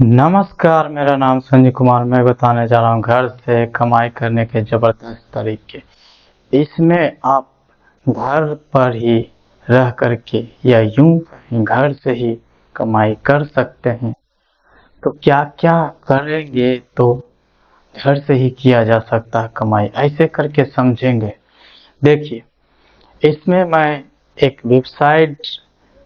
नमस्कार, मेरा नाम संजय कुमार। मैं बताने जा रहा हूँ घर से कमाई करने के ज़बरदस्त तरीके। इसमें आप घर पर ही रह कर के या यूँ कहें घर से ही कमाई कर सकते हैं। तो क्या-क्या करेंगे तो घर से ही किया जा सकता है कमाई, ऐसे करके समझेंगे। देखिए, इसमें मैं एक वेबसाइट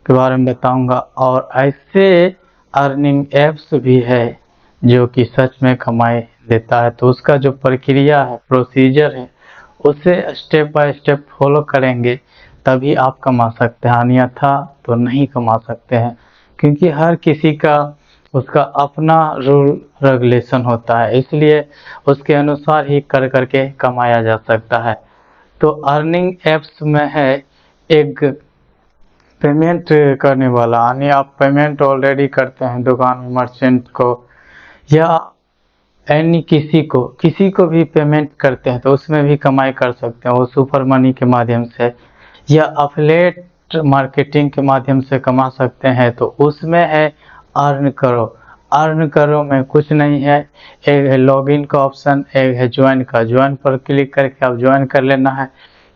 के बारे में बताऊंगा और ऐसे अर्निंग ऐप्स भी है जो कि सच में कमाई देता है। तो उसका जो प्रक्रिया है, प्रोसीजर है, उसे स्टेप बाय स्टेप फॉलो करेंगे तभी आप कमा सकते हैं, अन्यथा तो नहीं कमा सकते हैं। क्योंकि हर किसी का उसका अपना रूल रेगुलेशन होता है, इसलिए उसके अनुसार ही कर करके कमाया जा सकता है। तो अर्निंग ऐप्स में है एक पेमेंट करने वाला, यानी आप पेमेंट ऑलरेडी करते हैं दुकान में मर्चेंट को या एनी किसी को भी पेमेंट करते हैं तो उसमें भी कमाई कर सकते हैं, वो सुपर मनी के माध्यम से या अफिलिएट मार्केटिंग के माध्यम से कमा सकते हैं। तो उसमें है अर्न करो। अर्न करो में कुछ नहीं है, एक है लॉगिन का ऑप्शन, एक है ज्वाइन का। ज्वाइन पर क्लिक करके आप ज्वाइन कर लेना है।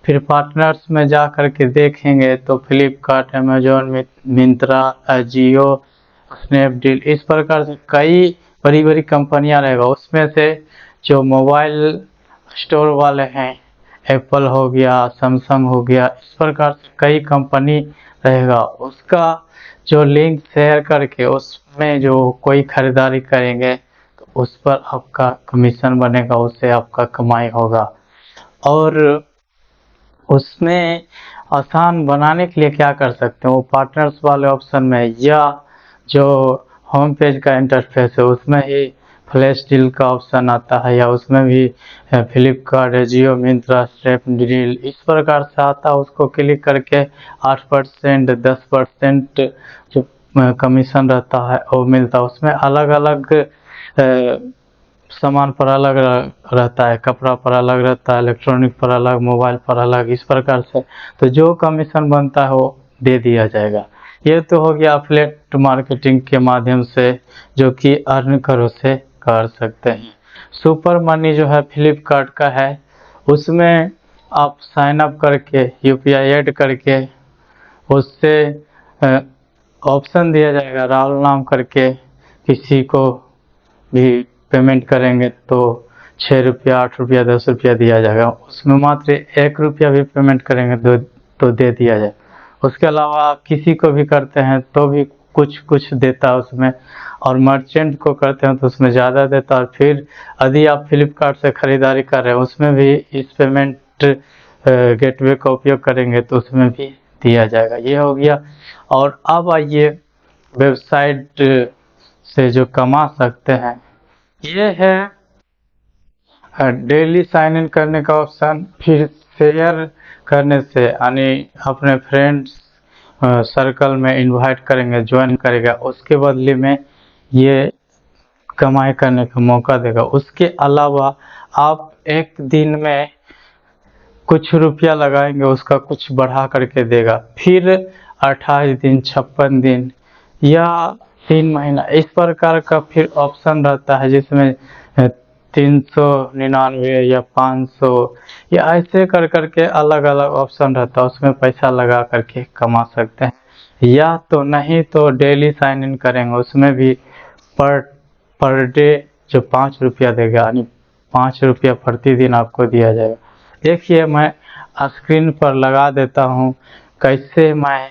फिर पार्टनर्स में जा कर के देखेंगे तो फ्लिपकार्ट, अमेजोन, मिंत्रा, अजियो, स्नैपडील, इस प्रकार से कई बड़ी बड़ी कंपनियां रहेगा। उसमें से जो मोबाइल स्टोर वाले हैं, एप्पल हो गया, सैमसंग हो गया, इस प्रकार से कई कंपनी रहेगा। उसका जो लिंक शेयर करके उसमें जो कोई खरीदारी करेंगे तो उस पर आपका कमीशन बनेगा, उससे आपका कमाई होगा। और उसमें आसान बनाने के लिए क्या कर सकते हैं, वो पार्टनर्स वाले ऑप्शन में या जो होम पेज का इंटरफेस है उसमें ही फ्लैश डील का ऑप्शन आता है, या उसमें भी फ्लिपकार्ट, जियो, मिंत्रा, स्नैपडील, इस प्रकार से आता है। उसको क्लिक करके 8%, 10% जो कमीशन रहता है वो मिलता है। उसमें अलग अलग सामान पर अलग रहता है, कपड़ा पर अलग रहता है, इलेक्ट्रॉनिक पर अलग, मोबाइल पर अलग, इस प्रकार से। तो जो कमीशन बनता है वो दे दिया जाएगा। ये तो हो गया एफिलिएट मार्केटिंग के माध्यम से जो कि अर्न करो से कर सकते हैं। सुपर मनी जो है फ्लिपकार्ट का है, उसमें आप साइन अप करके यूपीआई ऐड करके उससे ऑप्शन दिया जाएगा राहुल नाम करके। किसी को भी पेमेंट करेंगे तो 6 रुपया, 8 रुपया, 10 रुपया दिया जाएगा। उसमें मात्र 1 रुपया भी पेमेंट करेंगे तो दे दिया जाए। उसके अलावा किसी को भी करते हैं तो भी कुछ कुछ देता है उसमें, और मर्चेंट को करते हैं तो उसमें ज़्यादा देता है। और फिर यदि आप फ्लिपकार्ट से ख़रीदारी कर रहे हैं उसमें भी इस पेमेंट गेटवे का उपयोग करेंगे तो उसमें भी दिया जाएगा। ये हो गया। और अब आइए वेबसाइट से जो कमा सकते हैं, ये है डेली साइन इन करने का ऑप्शन। फिर शेयर करने से, यानी अपने फ्रेंड्स सर्कल में इनवाइट करेंगे, ज्वाइन करेगा, उसके बदले में ये कमाई करने का मौका देगा। उसके अलावा आप एक दिन में कुछ रुपया लगाएंगे, उसका कुछ बढ़ा करके देगा। फिर 28 दिन, 56 दिन या 3 महीना, इस प्रकार का फिर ऑप्शन रहता है जिसमें 399 या 500 या ऐसे कर करके अलग अलग ऑप्शन रहता है। उसमें पैसा लगा करके कमा सकते हैं। या तो नहीं तो डेली साइन इन करेंगे, उसमें भी पर पर डे जो 5 रुपया देगा, यानी 5 रुपया प्रतिदिन आपको दिया जाएगा। देखिए, मैं स्क्रीन पर लगा देता हूँ कैसे मैं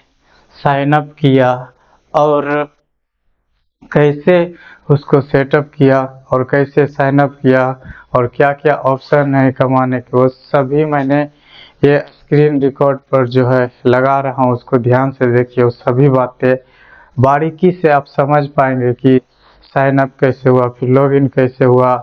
साइन अप किया और कैसे उसको सेटअप किया और कैसे साइन अप किया और क्या क्या ऑप्शन है कमाने के, वो सभी मैंने ये स्क्रीन रिकॉर्ड पर जो है लगा रहा हूँ। उसको ध्यान से देखिए, वो सभी बातें बारीकी से आप समझ पाएंगे कि साइन अप कैसे हुआ, फिर लॉगिन कैसे हुआ,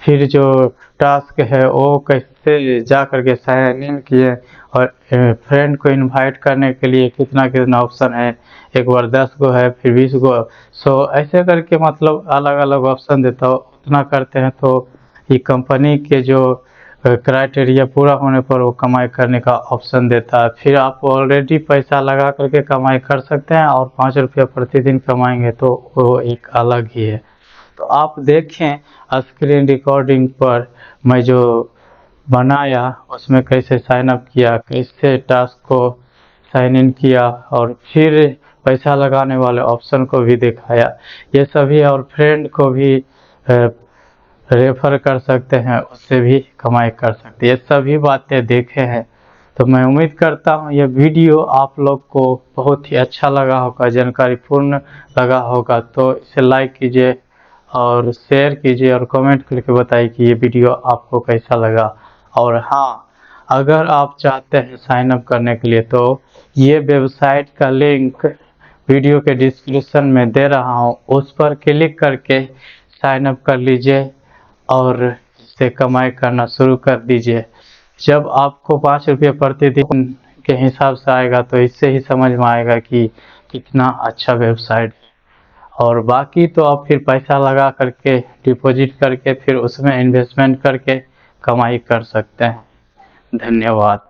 फिर जो टास्क है वो कैसे जा करके साइन इन किए, और फ्रेंड को इनवाइट करने के लिए कितना कितना ऑप्शन है। एक बार 10 गो है, फिर 20 गो, 100, ऐसे करके मतलब अलग अलग ऑप्शन देता हो। उतना करते हैं तो ये कंपनी के जो क्राइटेरिया पूरा होने पर वो कमाई करने का ऑप्शन देता है। फिर आप ऑलरेडी पैसा लगा करके कमाई कर सकते हैं, और 5 रुपया प्रतिदिन कमाएंगे तो वो एक अलग ही है। तो आप देखें स्क्रीन रिकॉर्डिंग पर मैं जो बनाया उसमें कैसे साइन अप किया, कैसे टास्क को साइन इन किया और फिर पैसा लगाने वाले ऑप्शन को भी दिखाया। ये सभी और फ्रेंड को भी रेफर कर सकते हैं, उससे भी कमाई कर सकते हैं। ये सभी बातें देखे हैं। तो मैं उम्मीद करता हूँ ये वीडियो आप लोग को बहुत ही अच्छा लगा होगा, जानकारीपूर्ण लगा होगा। तो इसे लाइक कीजिए और शेयर कीजिए और कमेंट करके बताइए कि ये वीडियो आपको कैसा लगा। और हाँ, अगर आप चाहते हैं साइन अप करने के लिए तो ये वेबसाइट का लिंक वीडियो के डिस्क्रिप्शन में दे रहा हूँ, उस पर क्लिक करके साइन अप कर लीजिए और इससे कमाई करना शुरू कर दीजिए। जब आपको 5 रुपये प्रतिदिन के हिसाब से आएगा तो इससे ही समझ में आएगा कि कितना अच्छा वेबसाइट है। और बाकी तो आप फिर पैसा लगा करके डिपॉजिट करके फिर उसमें इन्वेस्टमेंट करके कमाई कर सकते हैं। धन्यवाद।